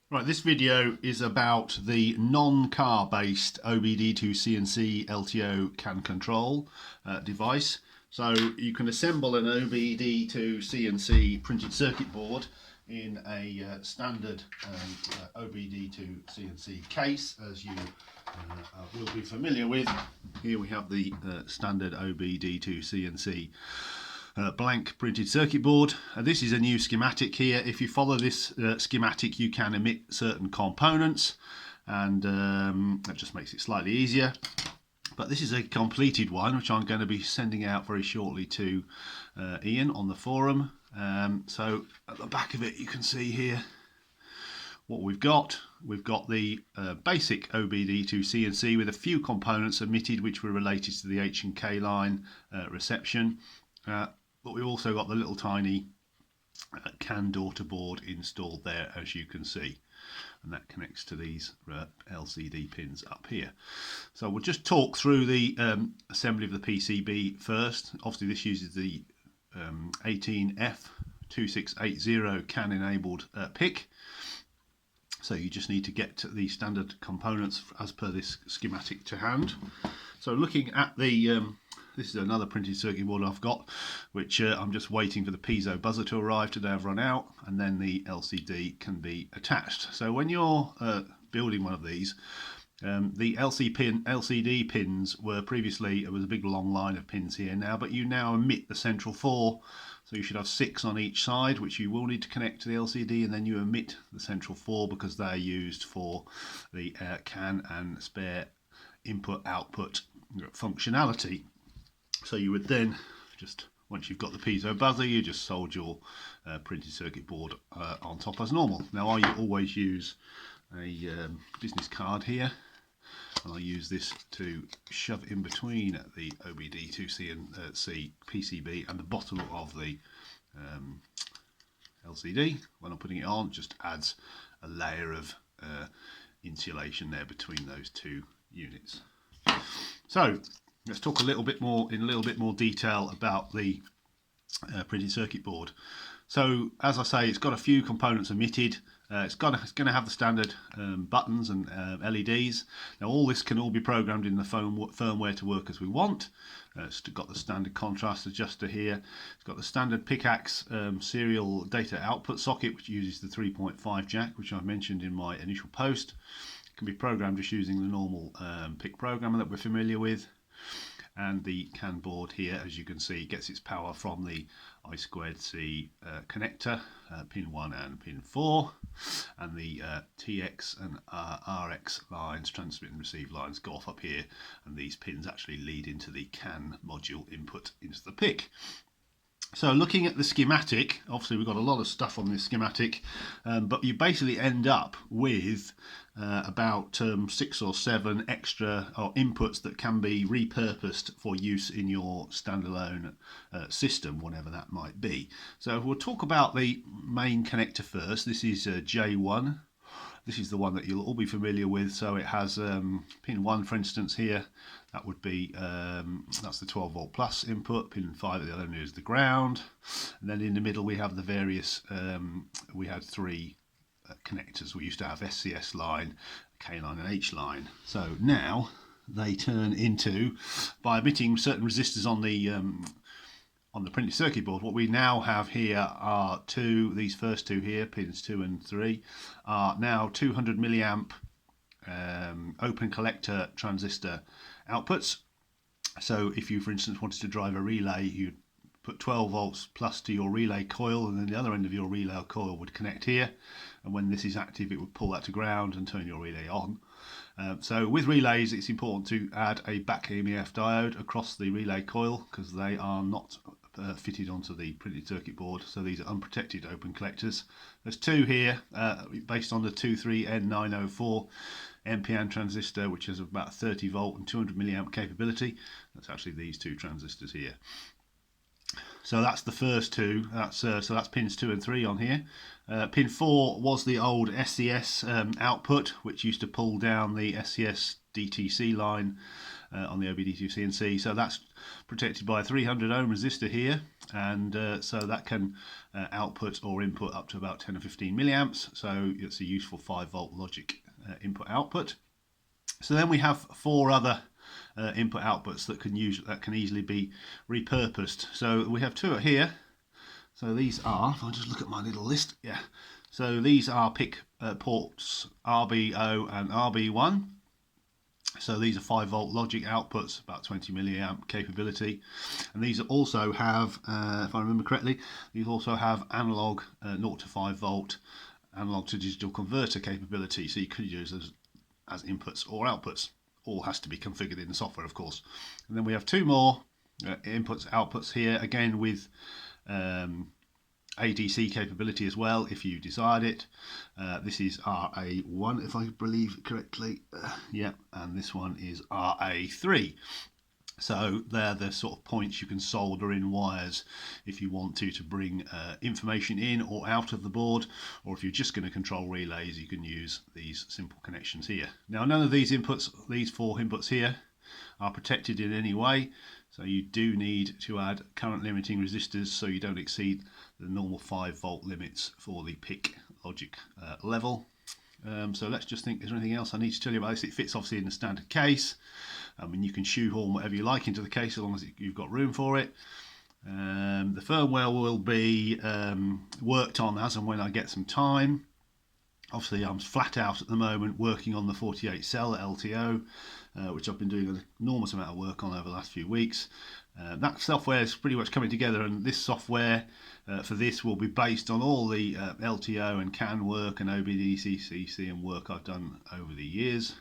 Right, this video is about the non-car based OBD2CNC LTO CAN control device. So you can assemble an OBD2CNC printed circuit board in a standard OBD2CNC case, as you will be familiar with. Here we have the standard OBD2CNC blank printed circuit board. This is a new schematic here. If you follow this schematic, you can emit certain components, and that just makes it slightly easier. But this is a completed one, which I'm going to be sending out very shortly to Ian on the forum. So at the back of it, you can see here what we've got. We've got the basic OBD2CNC with a few components emitted which were related to the H and K line reception. But we've also got the little tiny CAN daughter board installed there, as you can see, and that connects to these LCD pins up here. So we'll just talk through the assembly of the PCB first. Obviously this uses the 18F2680 CAN enabled PIC. So you just need to get the standard components as per this schematic to hand. So looking at the this is another printed circuit board I've got, which I'm just waiting for the piezo buzzer to arrive. Today I've run out, and then the LCD can be attached. So when you're building one of these, the LCD pins were previously, it was a big long line of pins here now, but you now omit the central 4. So you should have 6 on each side, which you will need to connect to the LCD, and then you omit the central 4 because they're used for the CAN and spare input-output functionality. So you would then just, once you've got the piezo buzzer, you just solder your printed circuit board on top as normal. Now I always use a business card here, and I use this to shove in between the OBD2CNC PCB and the bottom of the LCD. When I'm putting it on, just adds a layer of insulation there between those two units. So let's talk a little bit more detail about the printed circuit board. So as I say, it's got a few components emitted. It's going to have the standard buttons and LEDs. Now all this can all be programmed in the firmware to work as we want. It's got the standard contrast adjuster here. It's got the standard pickaxe serial data output socket, which uses the 3.5 jack, which I mentioned in my initial post. It can be programmed just using the normal PIC programmer that we're familiar with. And the CAN board here, as you can see, gets its power from the I2C connector, pin 1 and pin 4, and the TX and RX lines, transmit and receive lines, go off up here, and these pins actually lead into the CAN module input into the PIC. So looking at the schematic, obviously we've got a lot of stuff on this schematic, but you basically end up with about 6 or 7 extra inputs that can be repurposed for use in your standalone system, whatever that might be. So we'll talk about the main connector first. This is J1. This is the one that you'll all be familiar with. So it has pin 1, for instance, here. That would be, that's the 12 volt plus input. Pin 5 at the other end is the ground. And then in the middle we have the various, we had 3 connectors. We used to have SCS line, K line and H line. So now they turn into, by emitting certain resistors on the printed circuit board, what we now have here are these first 2 here, pins 2 and 3, are now 200 milliamp open collector transistor outputs. So if you, for instance, wanted to drive a relay, you'd put 12 volts plus to your relay coil, and then the other end of your relay coil would connect here, and when this is active it would pull that to ground and turn your relay on. So with relays it's important to add a back EMF diode across the relay coil because they are not fitted onto the printed circuit board, so these are unprotected open collectors. There's 2 here based on the 23N904 NPN transistor, which has about 30 volt and 200 milliamp capability. That's actually these 2 transistors here. So that's the first 2. So that's pins 2 and 3 on here. Pin 4 was the old SCS output, which used to pull down the SCS DTC line on the Obdiic&C. So that's protected by a 300 ohm resistor here, and so that can output or input up to about 10 or 15 milliamps. So it's a useful 5-volt logic input output. So then we have 4 other input outputs that can easily be repurposed. So we have 2 here. So these are, if I just look at my little list, yeah. So these are PIC ports RB0 and RB1. So these are 5-volt logic outputs, about 20 milliamp capability. And these also have, if I remember correctly, these also have analog 0 to 5 volt analog to digital converter capability. So you could use those as inputs or outputs. All has to be configured in the software, of course. And then we have 2 more inputs, outputs here, again with ADC capability as well, if you desired it. This is RA1, if I believe correctly. Yeah, and this one is RA3. So they're the sort of points you can solder in wires if you want to bring information in or out of the board, or if you're just going to control relays, you can use these simple connections here. Now, none of these inputs, these 4 inputs here, are protected in any way, so you do need to add current limiting resistors so you don't exceed the normal 5-volt limits for the PIC logic level. So let's just think, is there anything else I need to tell you about this? It fits obviously in the standard case. I mean, you can shoehorn whatever you like into the case as long as you've got room for it. The firmware will be worked on as and when I get some time. Obviously, I'm flat out at the moment working on the 48 cell LTO, which I've been doing an enormous amount of work on over the last few weeks. That software is pretty much coming together, and this software for this will be based on all the LTO and CAN work and Obdiic&C and work I've done over the years.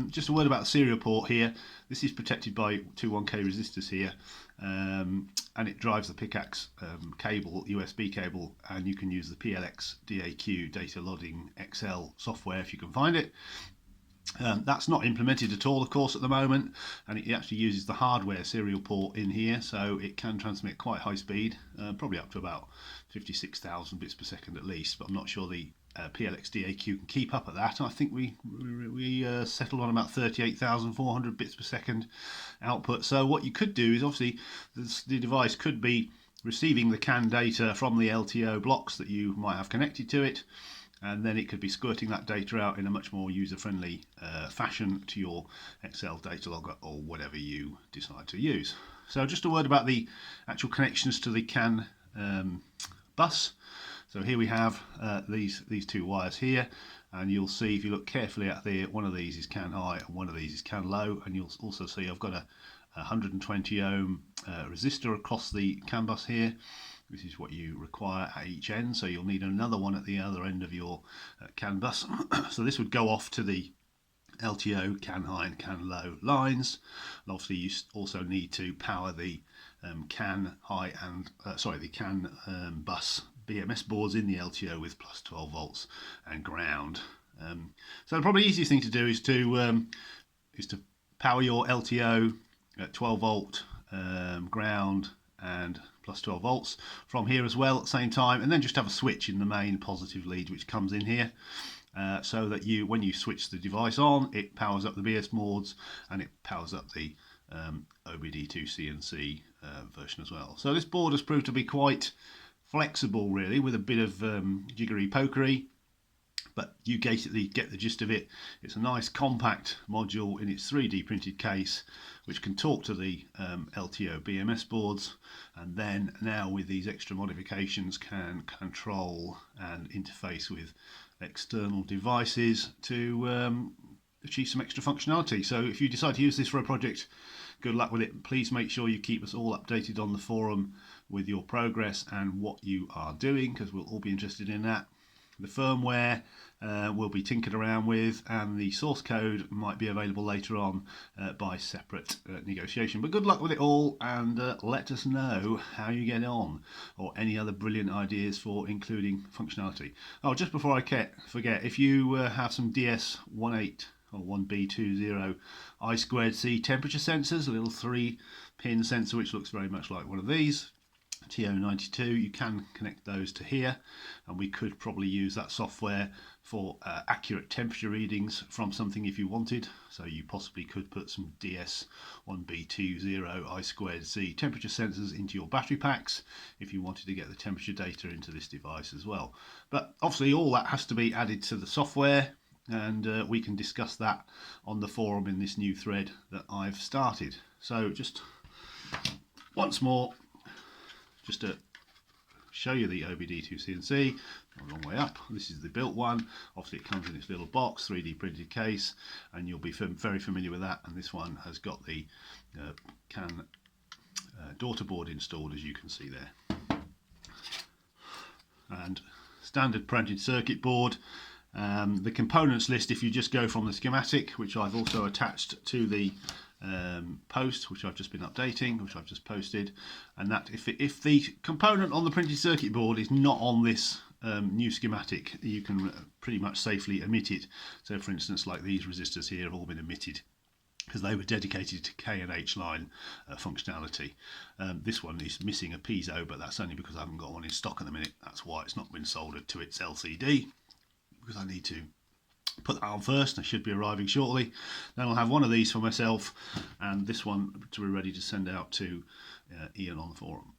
Just a word about the serial port here. This is protected by 2 1K resistors here, and it drives the pickaxe cable, USB cable, and you can use the PLX DAQ data loading XL software if you can find it. That's not implemented at all, of course, at the moment, and it actually uses the hardware serial port in here, so it can transmit quite high speed, probably up to about 56,000 bits per second at least, but I'm not sure the PLX DAQ can keep up at that. I think we settled on about 38,400 bits per second output. So what you could do is, obviously, the device could be receiving the CAN data from the LTO blocks that you might have connected to it, and then it could be squirting that data out in a much more user-friendly fashion to your Excel data logger or whatever you decide to use. So just a word about the actual connections to the CAN bus. So here we have these 2 wires here, and you'll see if you look carefully at there, one of these is CAN high and one of these is CAN low, and you'll also see I've got a 120 ohm resistor across the CAN bus here. This is what you require at each end, so you'll need another one at the other end of your CAN bus. So this would go off to the LTO, CAN high and CAN low lines, and obviously you also need to power the CAN high and the CAN bus BMS boards in the LTO with plus 12 volts and ground. So the probably easiest thing to do is to power your LTO at 12 volt ground and plus 12 volts from here as well at the same time, and then just have a switch in the main positive lead which comes in here, so that when you switch the device on, it powers up the BS boards and it powers up the Obdiic&C version as well. So this board has proved to be quite flexible, really, with a bit of jiggery pokery, but you basically get the gist of it. It's a nice compact module in its 3D printed case, which can talk to the LTO BMS boards, and then now with these extra modifications can control and interface with external devices to achieve some extra functionality. So if you decide to use this for a project, good luck with it. Please make sure you keep us all updated on the forum with your progress and what you are doing, because we'll all be interested in that. The firmware will be tinkered around with, and the source code might be available later on by separate negotiation. But good luck with it all, and let us know how you get on, or any other brilliant ideas for including functionality. Oh, just before I forget, if you have some DS18 or 1B20 I2C temperature sensors, a little 3-pin sensor which looks very much like one of these, TO92, you can connect those to here, and we could probably use that software for accurate temperature readings from something if you wanted. So you possibly could put some DS1B20 I2C temperature sensors into your battery packs if you wanted to get the temperature data into this device as well. But obviously all that has to be added to the software, and we can discuss that on the forum in this new thread that I've started. So just once more, just to show you the Obdiic&C, a long way up. This is the built one. Obviously it comes in this little box, 3D printed case, and you'll be very familiar with that. And this one has got the CAN daughter board installed, as you can see there. And standard printed circuit board. The components list, if you just go from the schematic, which I've also attached to the post, which I've just been updating, which I've just posted, and that if the component on the printed circuit board is not on this new schematic, you can pretty much safely omit it. So for instance, like these resistors here have all been omitted because they were dedicated to K and H line functionality. This one is missing a piezo, but that's only because I haven't got one in stock at the minute. That's why it's not been soldered to its LCD, because I need to put that on first. I should be arriving shortly. Then I'll have one of these for myself, and this one to be ready to send out to Ian on the forum.